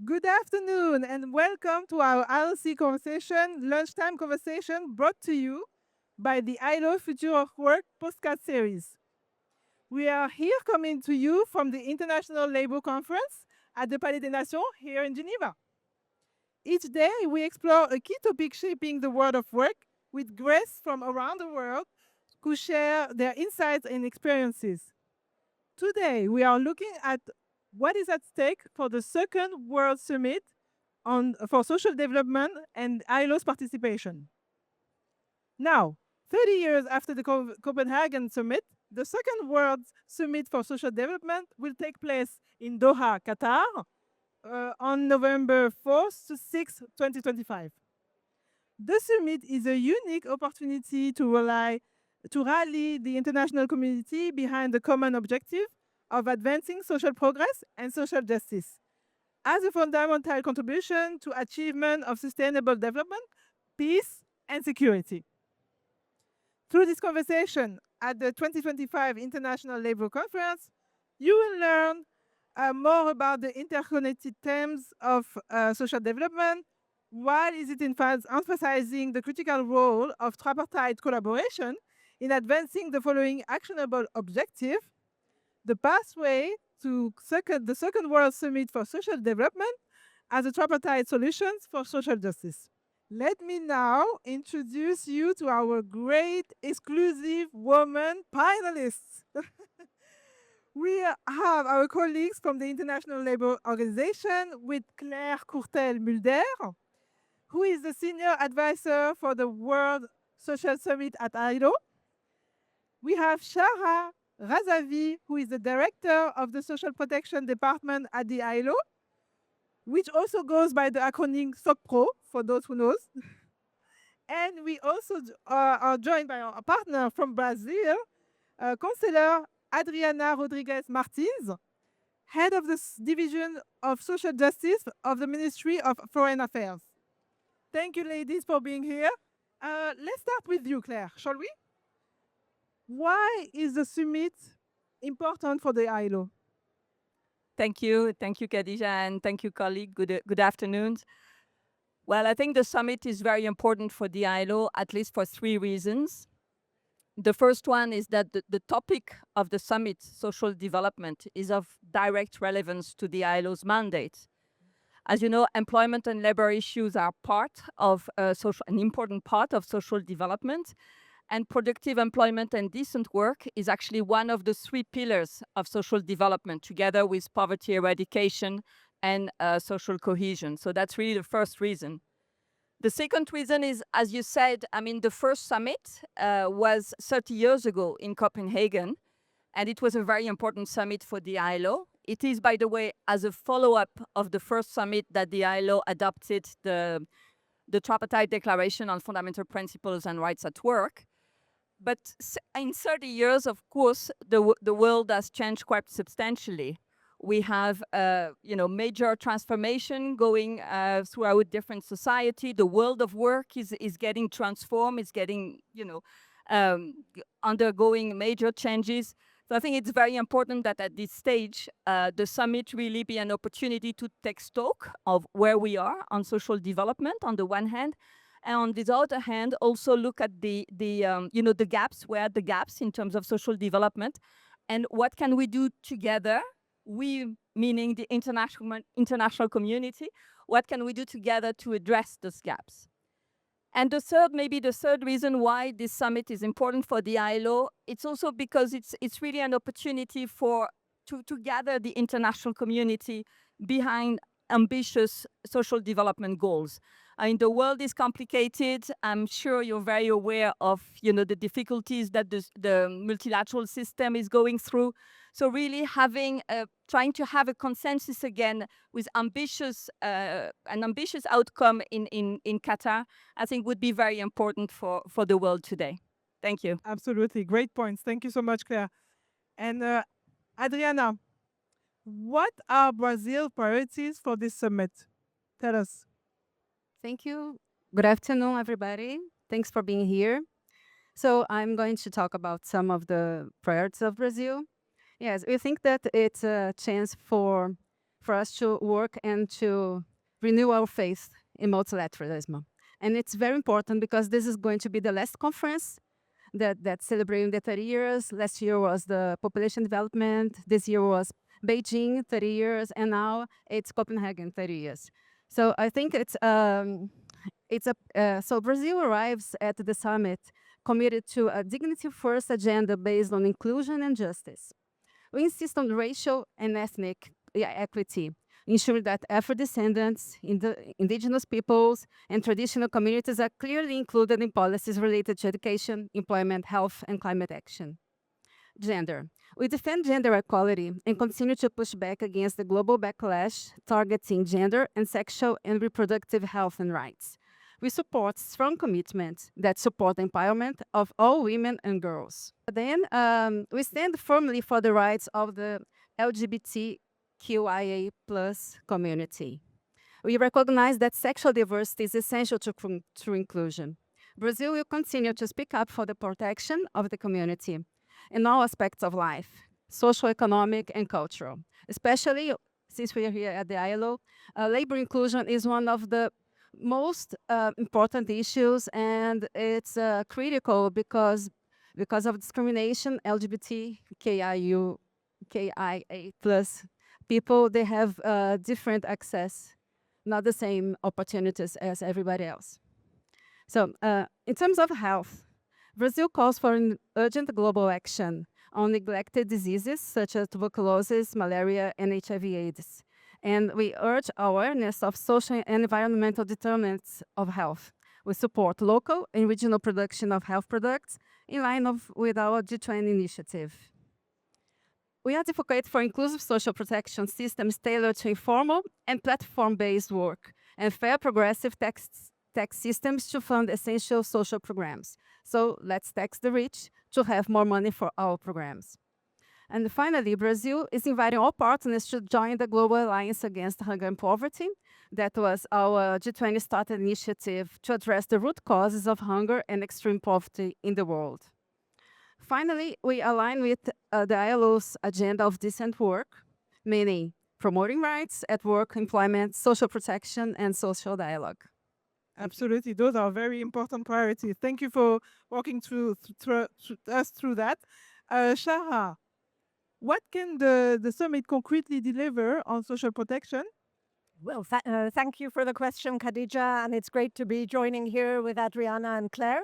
Good afternoon and welcome to our ILC conversation, lunchtime conversation brought to you by the ILO Future of Work postcard series. We are here coming to you from the International Labour Conference at the Palais des Nations here in Geneva. Each day we explore a key topic shaping the world of work with guests from around the world who share their insights and experiences. Today, we are looking at what is at stake for the second World Summit for Social Development and ILO's participation. Now, 30 years after the Copenhagen Summit, the second World Summit for Social Development will take place in Doha, Qatar, on November 4th to 6th, 2025. The summit is a unique opportunity to rally the international community behind the common objective of advancing social progress and social justice as a fundamental contribution to achievement of sustainable development, peace, and security. Through this conversation at the 2025 International Labour Conference, you will learn more about the interconnected themes of social development, while is it in fact emphasizing the critical role of tripartite collaboration in advancing the following actionable objective: the pathway to the Second World Summit for Social Development as a tripartite solutions for social justice. Let me now introduce you to our great exclusive woman panelists. We have our colleagues from the International Labour Organization with Claire Courteille-Mulder, who is the Senior Advisor for the World Social Summit at ILO. We have Shahra Razavi, who is the Director of the Social Protection Department at the ILO, which also goes by the acronym SOCPRO, for those who knows. And we also are joined by our partner from Brazil, Councillor Adriana Rodrigues Martins, Head of the Division of Social Justice of the Ministry of Foreign Affairs. Thank you, ladies, for being here. Let's start with you, Claire, shall we? Why is the summit important for the ILO? Thank you, Khadija, and thank you, colleague. Good afternoon. Well, I think the summit is very important for the ILO, at least for three reasons. The first one is that the topic of the summit, social development, is of direct relevance to the ILO's mandate. As you know, employment and labor issues are part of an important part of social development, and productive employment and decent work is actually one of the three pillars of social development, together with poverty eradication and social cohesion. So that's really the first reason. The second reason is, as you said, the first summit was 30 years ago in Copenhagen, and it was a very important summit for the ILO. It is, by the way, as a follow-up of the first summit that the ILO adopted the Tripartite Declaration on Fundamental Principles and Rights at Work. But in 30 years, of course, the world has changed quite substantially. We have, major transformation going throughout different society. The world of work is getting transformed. It's getting, undergoing major changes. So I think it's very important that at this stage, the summit really be an opportunity to take stock of where we are on social development on the one hand, and on the other hand, also look at the gaps, where are the gaps in terms of social development, and what can we do together, we meaning the international community, what can we do together to address those gaps? And the third reason why this summit is important for the ILO, it's also because it's really an opportunity to gather the international community behind ambitious social development goals. I mean, the world is complicated. I'm sure you're very aware of, the difficulties that the multilateral system is going through. So really trying to have a consensus again with an ambitious outcome in Qatar, I think would be very important for the world today. Thank you. Absolutely. Great points. Thank you so much, Claire. And Adriana, what are Brazil's priorities for this summit? Tell us. Thank you. Good afternoon, everybody. Thanks for being here. So I'm going to talk about some of the priorities of Brazil. Yes, we think that it's a chance for for us to work and to renew our faith in multilateralism. And it's very important because this is going to be the last conference that's celebrating the 30 years. Last year was the population development. This year was Beijing, 30 years, and now it's Copenhagen, 30 years. So I think so Brazil arrives at the summit committed to a dignity-first agenda based on inclusion and justice. We insist on racial and ethnic equity, ensuring that Afro-descendants, indigenous peoples, and traditional communities are clearly included in policies related to education, employment, health, and climate action. Gender. We defend gender equality and continue to push back against the global backlash targeting gender and sexual and reproductive health and rights. We support strong commitments that support the empowerment of all women and girls. Then we stand firmly for the rights of the LGBTQIA+ community. We recognize that sexual diversity is essential to inclusion. Brazil will continue to speak up for the protection of the community in all aspects of life, social, economic, and cultural. Especially since we are here at the ILO, labor inclusion is one of the most important issues, and it's critical because of discrimination. LGBTQIA+ people, they have different access, not the same opportunities as everybody else. So in terms of health, Brazil calls for an urgent global action on neglected diseases such as tuberculosis, malaria, and HIV/AIDS. And we urge awareness of social and environmental determinants of health. We support local and regional production of health products in line with our G20 initiative. We advocate for inclusive social protection systems tailored to informal and platform-based work and fair progressive tax systems to fund essential social programs. So let's tax the rich to have more money for our programs. And finally, Brazil is inviting all partners to join the Global Alliance Against Hunger and Poverty. That was our G20 started initiative to address the root causes of hunger and extreme poverty in the world. Finally, we align with the ILO's agenda of decent work, meaning promoting rights at work, employment, social protection, and social dialogue. Absolutely, those are very important priorities. Thank you for walking us through that. Shahra, what can the summit concretely deliver on social protection? Well, thank you for the question, Khadija, and it's great to be joining here with Adriana and Claire.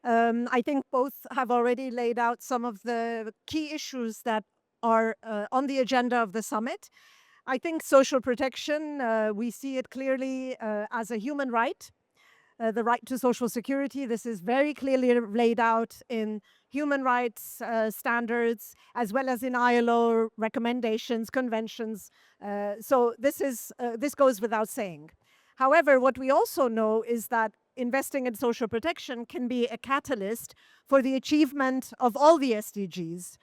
I think both have already laid out some of the key issues that are on the agenda of the summit. I think social protection, we see it clearly as a human right. The right to social security. This is very clearly laid out in human rights standards, as well as in ILO recommendations, conventions. So this goes without saying. However, what we also know is that investing in social protection can be a catalyst for the achievement of all the SDGs.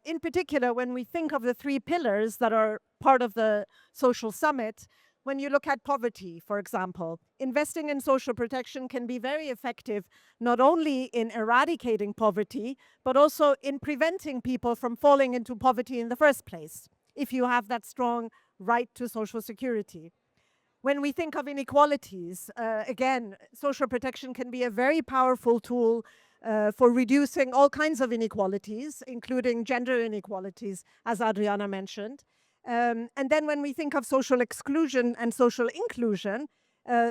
In particular, when we think of the 3 pillars that are part of the social summit, when you look at poverty, for example, investing in social protection can be very effective, not only in eradicating poverty, but also in preventing people from falling into poverty in the first place, if you have that strong right to social security. When we think of inequalities, again, social protection can be a very powerful tool for reducing all kinds of inequalities, including gender inequalities, as Adriana mentioned. And then when we think of social exclusion and social inclusion,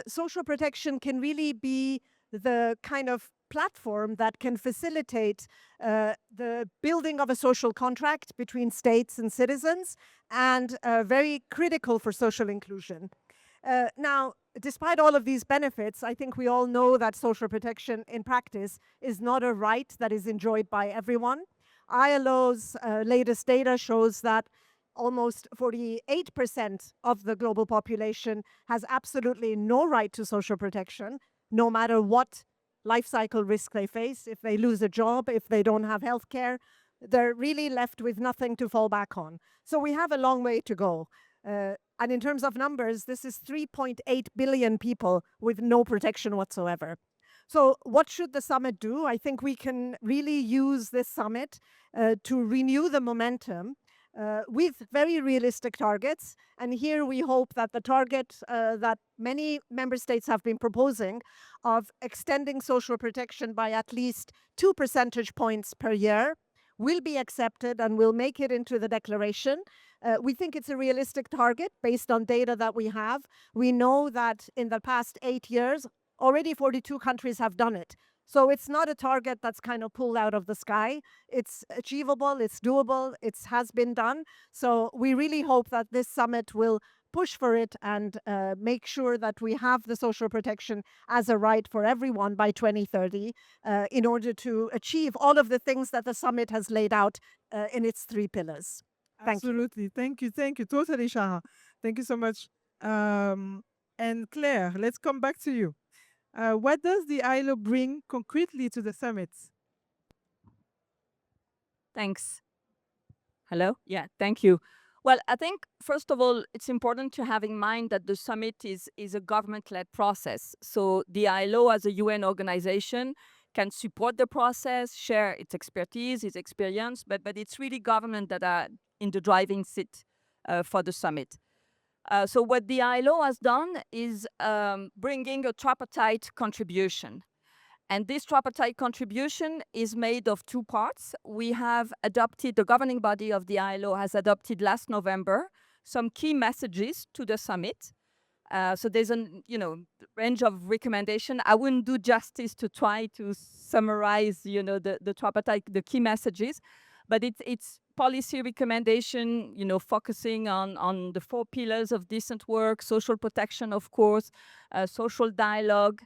social protection can really be the kind of platform that can facilitate the building of a social contract between states and citizens, and very critical for social inclusion. Now, despite all of these benefits, I think we all know that social protection in practice is not a right that is enjoyed by everyone. ILO's latest data shows that almost 48% of the global population has absolutely no right to social protection, no matter what life cycle risk they face. If they lose a job, if they don't have health care, they're really left with nothing to fall back on. So we have a long way to go. And in terms of numbers, this is 3.8 billion people with no protection whatsoever. So what should the summit do? I think we can really use this summit to renew the momentum with very realistic targets. And here we hope that the target that many member states have been proposing of extending social protection by at least 2 percentage points per year will be accepted and will make it into the declaration. We think it's a realistic target based on data that we have. We know that in the past 8 years, already 42 countries have done it. So it's not a target that's kind of pulled out of the sky. It's achievable, it's doable, it has been done. So we really hope that this summit will push for it and make sure that we have the social protection as a right for everyone by 2030 in order to achieve all of the things that the summit has laid out in its 3 pillars. Thank you. Absolutely. Thank you. Thank you. Totally, Shahra. Thank you so much. And Claire, let's come back to you. What does the ILO bring concretely to the summit? Thanks. Hello? Yeah, thank you. Well, I think, first of all, it's important to have in mind that the summit is a government-led process. So the ILO, as a UN organization, can support the process, share its expertise, its experience, but it's really government that are in the driving seat for the summit. So what the ILO has done is bringing a tripartite contribution. And this tripartite contribution is made of 2 parts. We have adopted, the governing body of the ILO has adopted last November some key messages to the summit. So there's a range of recommendation. I wouldn't do justice to try to summarize the tripartite, the key messages, but it's policy recommendation, focusing on the 4 pillars of decent work, social protection, of course, social dialogue,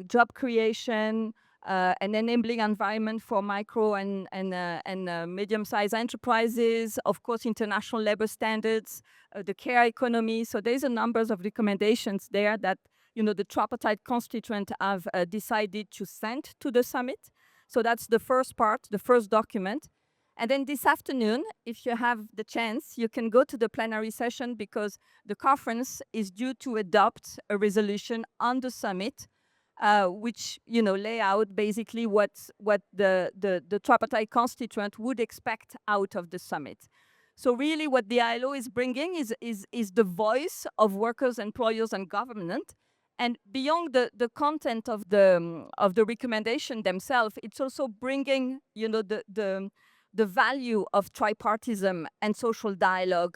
job creation, an enabling environment for micro and medium-sized enterprises, of course, international labor standards, the care economy. So there's a number of recommendations there that the tripartite constituent have decided to send to the summit. So that's the first part, the first document. And then this afternoon, if you have the chance, you can go to the plenary session because the conference is due to adopt a resolution on the summit, which lay out basically what the tripartite constituent would expect out of the summit. So really, what the ILO is bringing is the voice of workers, employers, and government. And beyond the content of the recommendation themselves, it's also bringing the value of tripartism and social dialogue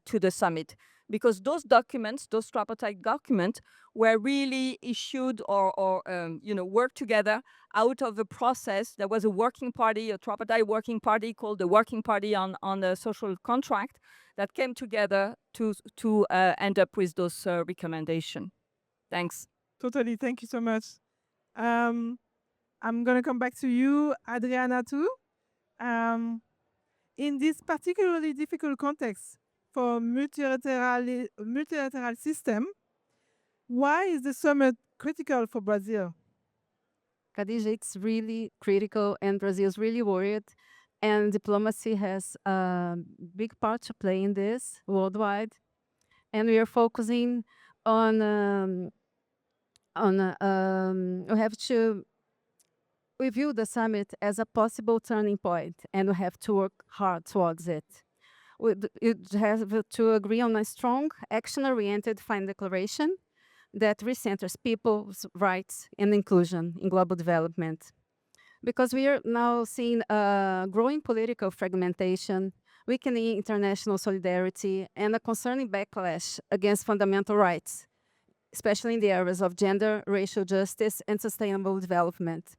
to the summit. Because those documents, those tripartite documents, were really issued or worked together out of a process. There was a working party, a tripartite working party called the Working Party on the Social Contract that came together to end up with those recommendations. Thanks. Totally. Thank you so much. I'm going to come back to you, Adriana, too. In this particularly difficult context for multilateral system, why is the summit critical for Brazil? Khadija, it's really critical, and Brazil is really worried. And diplomacy has a big part to play in this worldwide. And we are focusing on we have to review the summit as a possible turning point, and we have to work hard towards it. We have to agree on a strong, action-oriented final declaration that recenters people's rights and inclusion in global development. Because we are now seeing a growing political fragmentation, weakening international solidarity, and a concerning backlash against fundamental rights, especially in the areas of gender, racial justice, and sustainable development.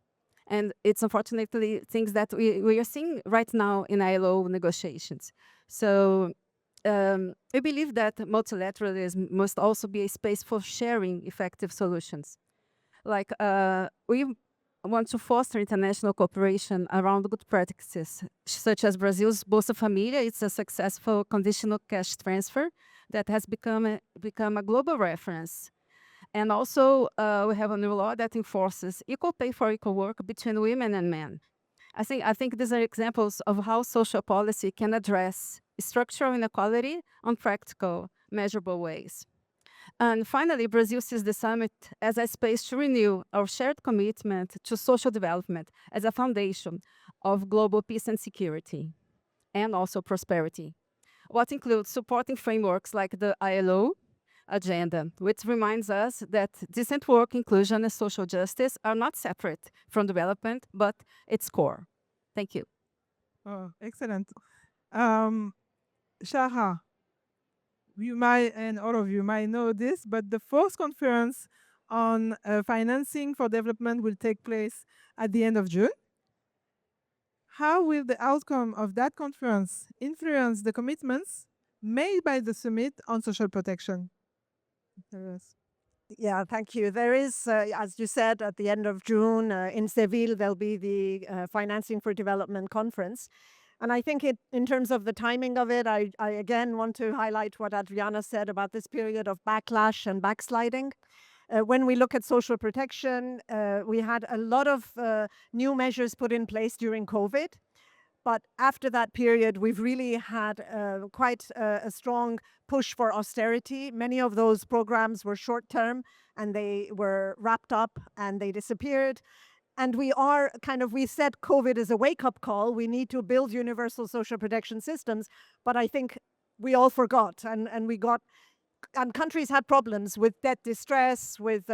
And it's unfortunately things that we are seeing right now in ILO negotiations. So we believe that multilateralism must also be a space for sharing effective solutions. Like we want to foster international cooperation around good practices, such as Brazil's Bolsa Família. It's a successful conditional cash transfer that has become a global reference. And also, we have a new law that enforces equal pay for equal work between women and men. I think these are examples of how social policy can address structural inequality on practical, measurable ways. And finally, Brazil sees the summit as a space to renew our shared commitment to social development as a foundation of global peace and security. and also prosperity. What includes supporting frameworks like the ILO agenda, which reminds us that decent work, inclusion, and social justice are not separate from development, but its core. Thank you. Oh, excellent. Shahra, you might, and all of you might know this, but the fourth conference on financing for development will take place at the end of June. How will the outcome of that conference influence the commitments made by the summit on social protection? Yes. Yeah, thank you. There is, as you said, at the end of June in Seville, there'll be the Financing for Development conference. And I think in terms of the timing of it, I again want to highlight what Adriana said about this period of backlash and backsliding. When we look at social protection, we had a lot of new measures put in place during COVID. But after that period, we've really had quite a strong push for austerity. Many of those programs were short term and they were wrapped up and they disappeared. And we said COVID is a wake up call. We need to build universal social protection systems. But I think we all forgot and countries had problems with debt distress, with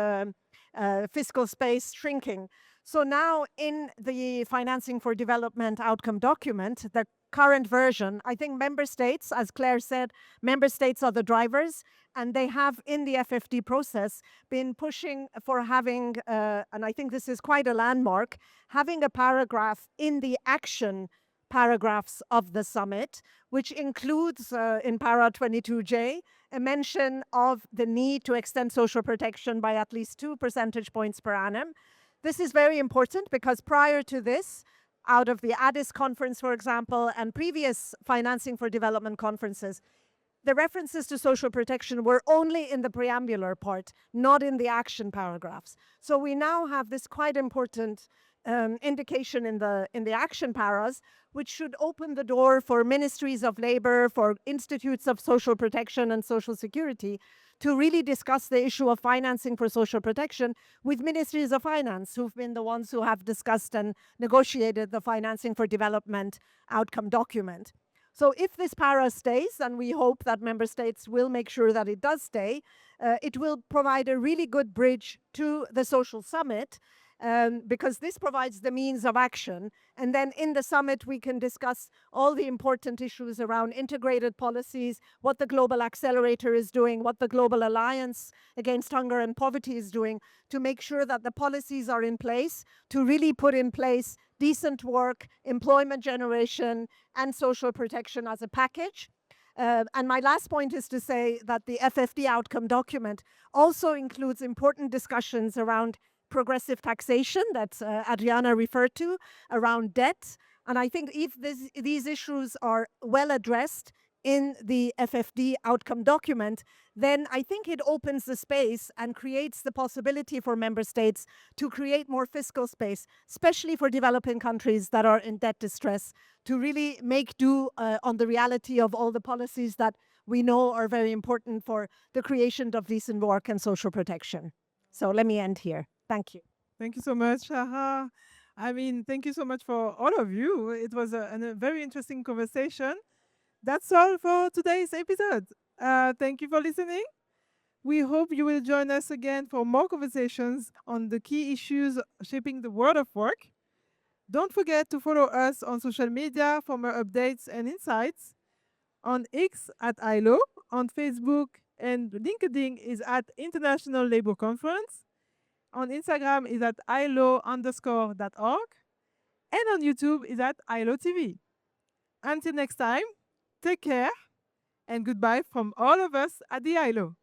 fiscal space shrinking. So now in the Financing for Development outcome document, the current version, I think member states, as Claire said, member states are the drivers, and they have in the FFD process been pushing for having, and I think this is quite a landmark, having a paragraph in the action paragraphs of the summit, which includes in para 22J, a mention of the need to extend social protection by at least 2 percentage points per annum. This is very important because prior to this, out of the Addis conference, for example, and previous Financing for Development conferences, the references to social protection were only in the preambular part, not in the action paragraphs. So we now have this quite important indication in the action paras, which should open the door for ministries of labor, for institutes of social protection and social security to really discuss the issue of financing for social protection with ministries of finance, who've been the ones who have discussed and negotiated the Financing for Development outcome document. So if this para stays, and we hope that member states will make sure that it does stay, it will provide a really good bridge to the social summit, because this provides the means of action. And then in the summit, we can discuss all the important issues around integrated policies, what the Global Accelerator is doing, what the Global Alliance Against Hunger and Poverty is doing to make sure that the policies are in place to really put in place decent work, employment generation, and social protection as a package. And my last point is to say that the FFD outcome document also includes important discussions around progressive taxation that Adriana referred to, around debt. And I think if these issues are well addressed in the FFD outcome document, then I think it opens the space and creates the possibility for member states to create more fiscal space, especially for developing countries that are in debt distress, to really make do on the reality of all the policies that we know are very important for the creation of decent work and social protection. So let me end here. Thank you. Thank you so much, Shahra. I mean, thank you so much for all of you. It was a very interesting conversation. That's all for today's episode. Thank you for listening. We hope you will join us again for more conversations on the key issues shaping the world of work. Don't forget to follow us on social media for more updates and insights. On X at ILO, on Facebook and LinkedIn is at International Labour Conference. On Instagram is at ILO_.org. And on YouTube is at ILO TV. Until next time, take care and goodbye from all of us at the ILO.